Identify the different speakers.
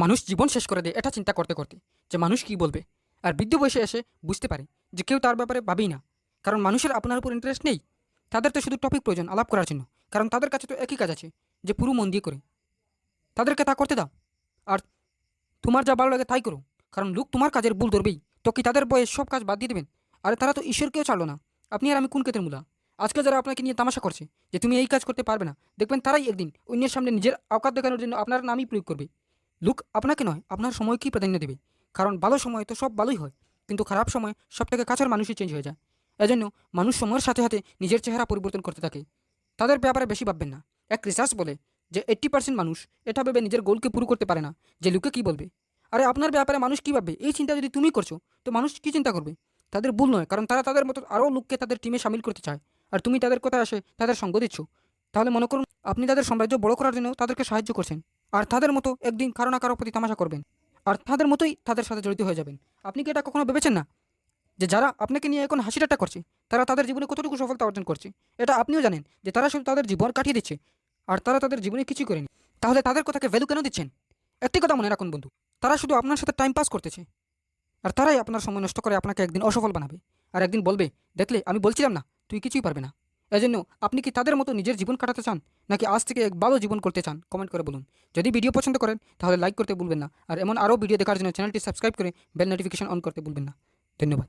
Speaker 1: মানুষ জীবন শেষ করে দেয় এটা চিন্তা করতে করতে, যে মানুষ কী বলবে। আর বৃদ্ধ বয়সে এসে বুঝতে পারে যে কেউ তার ব্যাপারে ভাবেই না, কারণ মানুষের আপনার উপর ইন্টারেস্ট নেই। তাদের তো শুধু টপিক প্রয়োজন আলাপ করার জন্য, কারণ তাদের কাছে তো একই কাজ আছে, যে পুরো মন দিয়ে করে। তাদেরকে তা করতে দাও। আর তোমার যা ভালো লাগে তাই করো, কারণ লোক তোমার কাজের ভুল ধরবেই। তো কি তাদের বয়স সব কাজ বাদ দিয়ে দেবেন? আরে তারা তো ঈশ্বরকেও ছাড়লো না। আপনি আর আমি কোন ক্ষেতের মূলা? আজকে যারা আপনাকে নিয়ে তামাশা করছে যে তুমি এই কাজ করতে পারবে না, দেখবেন তারাই একদিন অন্যের সামনে নিজের আওকাত দেখানোর জন্য আপনার নামই প্রয়োগ করবে। লোক আপনাকে নয়, আপনার সময়কেই প্রাধান্য দেবে। কারণ ভালো সময় তো সব ভালোই হয়, কিন্তু খারাপ সময় সব থেকে কাছের মানুষই চেঞ্জ হয়ে যায়। এজন্য মানুষ সময়ের সাথে সাথে নিজের চেহারা পরিবর্তন করতে থাকে। তাদের ব্যাপারে বেশি ভাববেন না। এক রিসার্চ বলে যে 80% মানুষ এটা ভেবে নিজের গোলকে পুরো করতে পারে না, যে লোকে কী বলবে। আরে আপনার ব্যাপারে মানুষ কী ভাববে এই চিন্তা যদি তুমি করছো, তো মানুষ কী চিন্তা করবে? তাদের ভুল নয়, কারণ তারা তাদের মতো আরও লোককে তাদের টিমে সামিল করতে চায়। আর তুমি তাদের কথায় আসে তাদের সঙ্গ দিচ্ছ। তাহলে মনে করুন আপনি তাদের সাম্রাজ্য বড় করার জন্য তাদেরকে সাহায্য করছেন। আর তাদের মতো একদিন কারো না কারো প্রতি তামাশা করবেন, আর তাদের মতোই তাদের সাথে জড়িত হয়ে যাবেন। আপনি কি এটা কখনো ভেবেছেন না, যে যারা আপনাকে নিয়ে এখন হাসি ঠাট্টা করছে তারা তাদের জীবনে কতটুকু সফলতা অর্জন করছে? এটা আপনিও জানেন যে তারা শুধু তাদের জীবন কাটিয়ে দিচ্ছে, আর তারা তাদের জীবনে কিছুই করেনি। তাহলে তাদের কথাকে ভ্যালু কেন দিচ্ছেন? একটি কথা মনে রাখুন বন্ধু, তারা শুধু আপনার সাথে টাইম পাস করতেছে। আর তারাই আপনার সময় নষ্ট করে আপনাকে একদিন অসফল বানাবে। আর একদিন বলবে, দেখলে আমি বলছিলাম না তুই কিছুই পারবে না। এজন্য আপনি কি তাদের মতো নিজের জীবন কাটাতে চান, নাকি আজ থেকে এক ভালো জীবন করতে চান? কমেন্ট করে বলুন। যদি ভিডিও পছন্দ করেন তাহলে লাইক করতে ভুলবেন না, আর এমন আরও ভিডিও দেখার জন্য চ্যানেলটি সাবস্ক্রাইব করে বেল নোটিফিকেশন অন করতে ভুলবেন না। ধন্যবাদ।